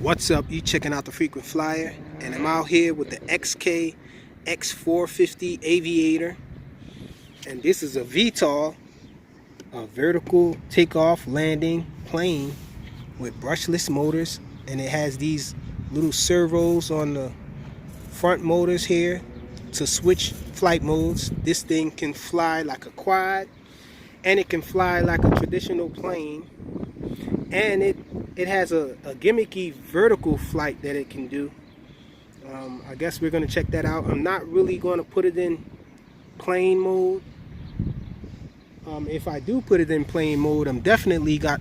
What's up? You checking out the Frequent Flyer, and I'm out here with the X450 Aviator, and this is a VTOL, a vertical takeoff landing plane with brushless motors, and it has these little servos on the front motors here to switch flight modes. This thing can fly like a quad, and it can fly like a traditional plane, and it has a gimmicky vertical flight that it can do. I guess we're going to check that out. I'm not really going to put it in plane mode. If I do put it in plane mode, I'm definitely not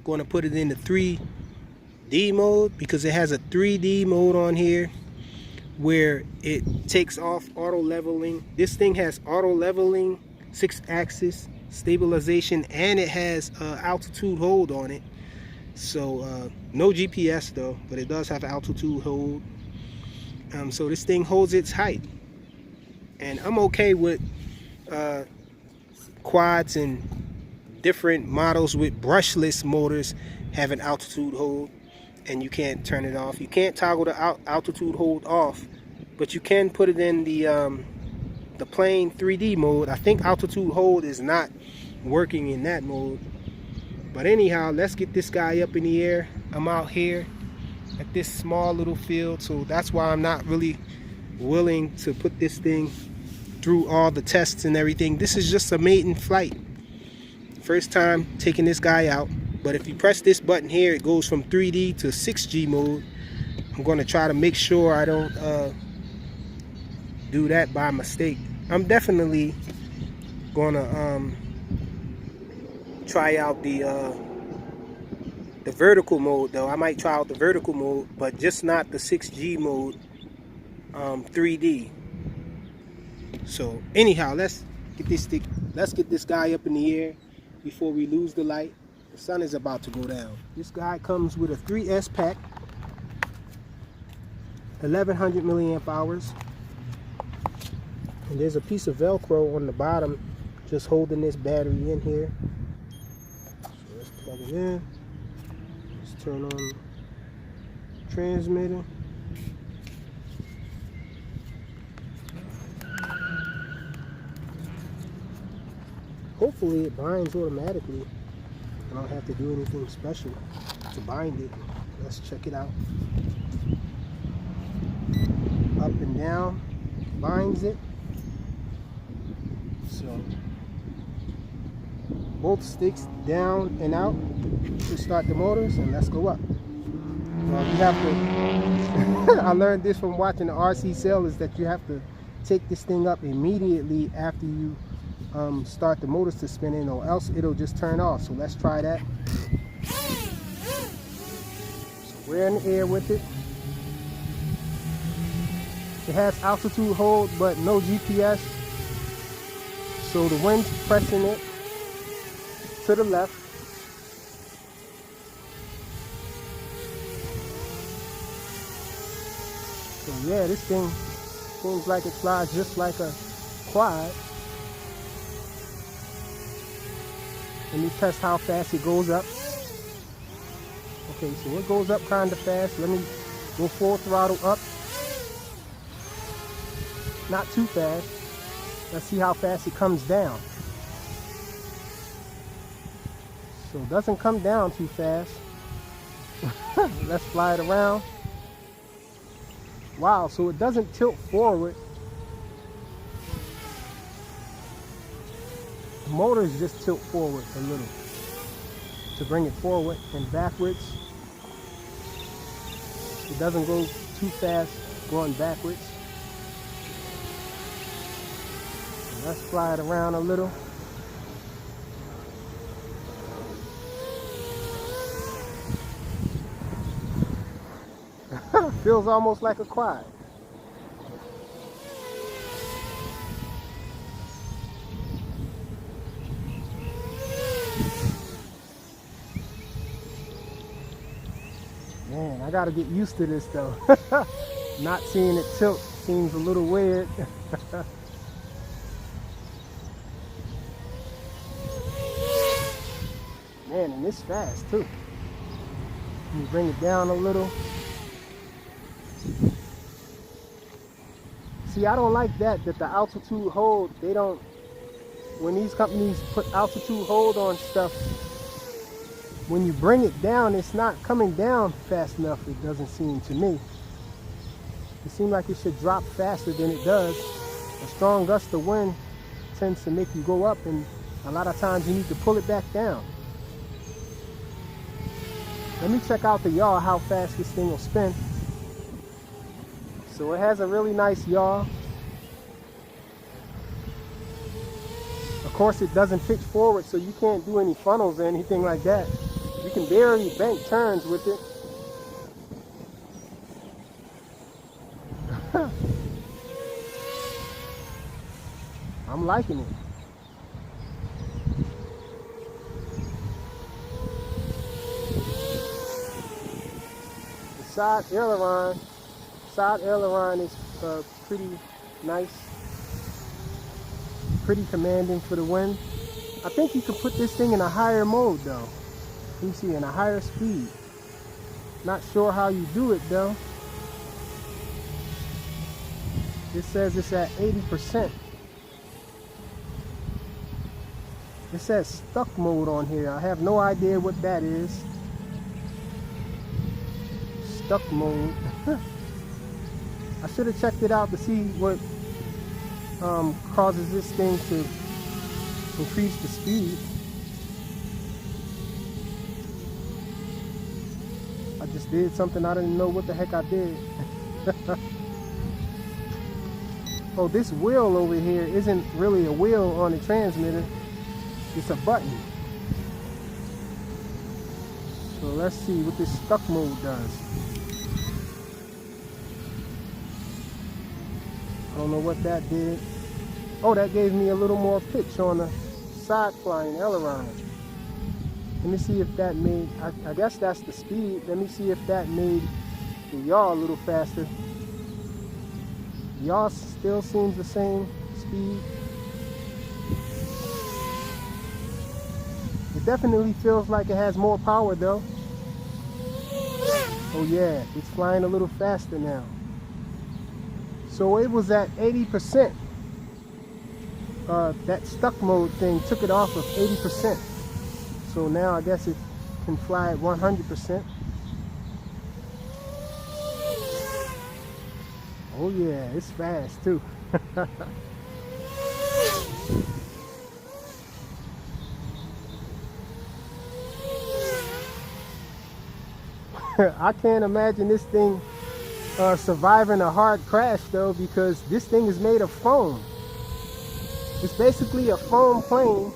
going to put it in the 3D mode, because it has a 3D mode on here where it takes off auto leveling. This thing has auto leveling, 6-axis stabilization, and it has altitude hold on it. So no GPS though, but it does have altitude hold. So this thing holds its height, and I'm okay with quads and different models with brushless motors having altitude hold, and you can't turn it off. You can't toggle the altitude hold off, but you can put it in the plane 3D mode. I think altitude hold is not working in that mode. But anyhow, let's get this guy up in the air. I'm out here at this small little field, so that's why I'm not really willing to put this thing through all the tests and everything. This is just a maiden flight. First time taking this guy out. But if you press this button here, it goes from 3D to 6G mode. I'm going to try to make sure I don't do that by mistake. I'm definitely going to try out the vertical mode though. I might try out the vertical mode, but just not the 6G mode, 3D. So anyhow, let's get this guy up in the air before we lose the light. The sun is about to go down. This guy comes with a 3S pack, 1100 milliamp hours, and there's a piece of Velcro on the bottom just holding this battery in here. Let's plug it in. Let's turn on the transmitter. Hopefully it binds automatically. I don't have to do anything special to bind it. Let's check it out. Up and down binds it. So both sticks down and out to start the motors, and let's go up. Well, you have to I learned this from watching the RC sailors, that you have to take this thing up immediately after you start the motors to spinning, or else it'll just turn off. So let's try that. So we're in the air with it. It has altitude hold but no GPS, so the wind's pressing it to the left. So yeah, this thing seems like it flies just like a quad. Let me test how fast it goes up. Okay, so it goes up kind of fast. Let me go full throttle up. Not too fast. Let's see how fast it comes down. So it doesn't come down too fast. Let's fly it around. Wow, so it doesn't tilt forward. The motors just tilt forward a little to bring it forward and backwards. It doesn't go too fast going backwards. So let's fly it around a little. Feels almost like a quad. Man, I gotta get used to this though. Not seeing it tilt seems a little weird. Man, and it's fast too. Let me bring it down a little. See, I don't like that the altitude hold, they don't, when these companies put altitude hold on stuff, when you bring it down, it's not coming down fast enough, it doesn't seem to me. It seems like it should drop faster than it does. A strong gust of wind tends to make you go up, and a lot of times you need to pull it back down. Let me check out the yaw, how fast this thing will spin. So it has a really nice yaw. Of course, it doesn't pitch forward, so you can't do any funnels or anything like that. You can barely bank turns with it. I'm liking it. The side aileron is pretty nice, pretty commanding for the wind. I think you could put this thing in a higher mode though. You see, in a higher speed. Not sure how you do it though. It says it's at 80%. It says stuck mode on here. I have no idea what that is. Stuck mode. I should have checked it out to see what causes this thing to increase the speed. I just did something I didn't know what the heck I did. Oh, this wheel over here isn't really a wheel on the transmitter. It's a button. So let's see what this stuck mode does. I don't know what that did. Oh, that gave me a little more pitch on the side flying aileron. Let me see if that made, I guess that's the speed. Let me see if that made the yaw a little faster. Yaw still seems the same speed. It definitely feels like it has more power though. Oh yeah, it's flying a little faster now. So it was at 80%. That stuck mode thing took it off of 80%. So now I guess it can fly at 100%. Oh yeah, it's fast too. I can't imagine this thing surviving a hard crash though, because this thing is made of foam. It's basically a foam plane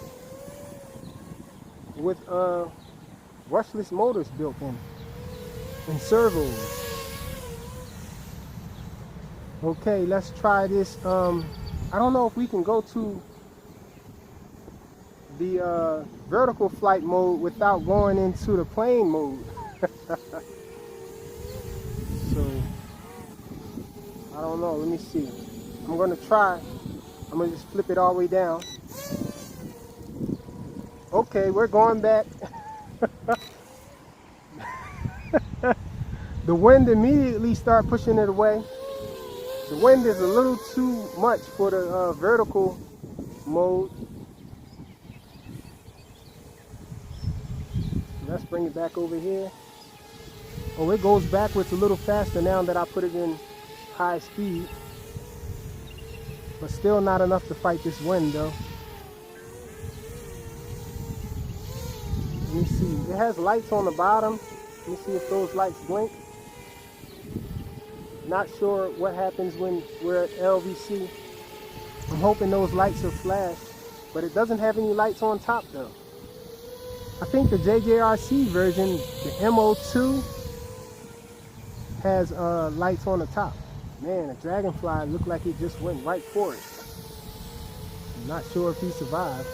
with brushless motors built in and servos. Okay, let's try this. I don't know if we can go to the vertical flight mode without going into the plane mode. So I don't know, let me see. I'm gonna try. I'm gonna just flip it all the way down. Okay, we're going back. The wind immediately started pushing it away. The wind is a little too much for the vertical mode. Let's bring it back over here. Oh, it goes backwards a little faster now that I put it in high speed. But still not enough to fight this wind though. Let me see. It has lights on the bottom. Let me see if those lights blink. Not sure what happens when we're at LVC. I'm hoping those lights will flash, but it doesn't have any lights on top though. I think the JJRC version, the MO2, has lights on the top. Man, a dragonfly looked like it just went right for it. I'm not sure if he survived.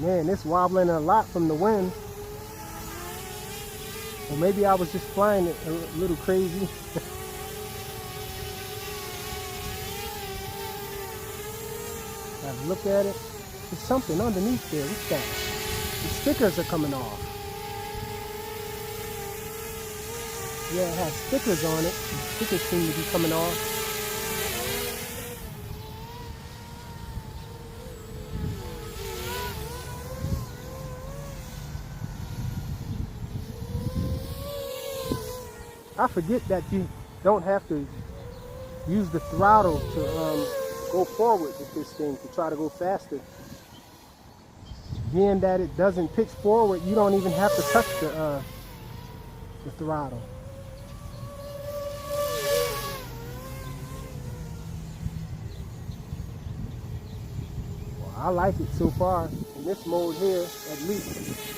Man, it's wobbling a lot from the wind. Or maybe I was just flying it a little crazy. Have a look at it. There's something underneath there. What's that? The stickers are coming off. Yeah, it has stickers on it. The stickers seem to be coming off. I forget that you don't have to use the throttle to go forward with this thing, to try to go faster. Being that it doesn't pitch forward, you don't even have to touch the throttle. Well, I like it so far in this mode here, at least.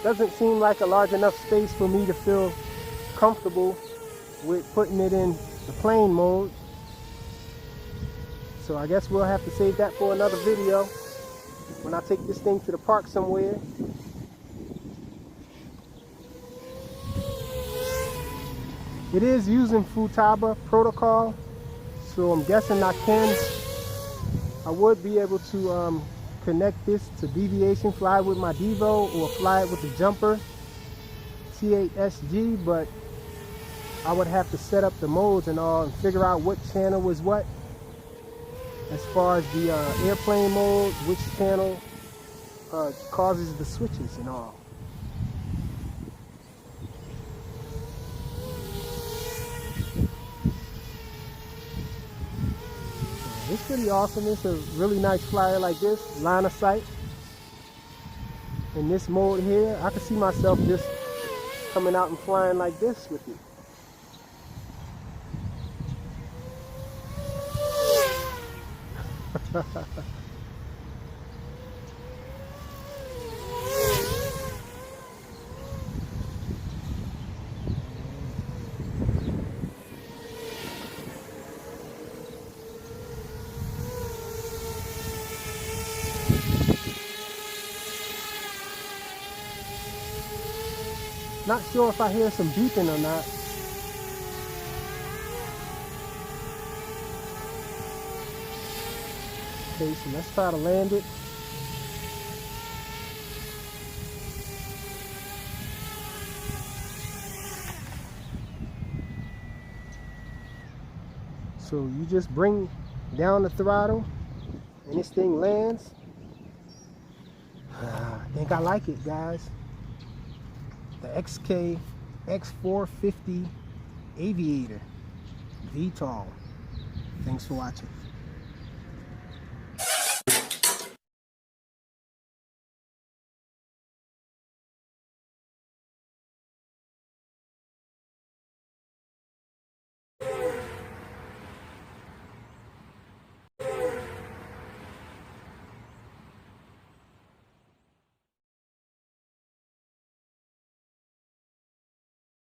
Doesn't seem like a large enough space for me to feel comfortable with putting it in the plane mode. So I guess we'll have to save that for another video when I take this thing to the park somewhere. It is using Futaba protocol, so I'm guessing I would be able to connect this to deviation, fly with my Devo, or fly it with the jumper T8SG, but I would have to set up the modes and all and figure out what channel was what as far as the airplane mode, which channel causes the switches and all. It's pretty awesome. It's a really nice flyer like this, line of sight. In this mode here, I can see myself just coming out and flying like this with it. Not sure if I hear some beeping or not. Okay, so let's try to land it. So you just bring down the throttle and this thing lands. I think I like it, guys. The X450 Aviator VTOL. Thanks for watching.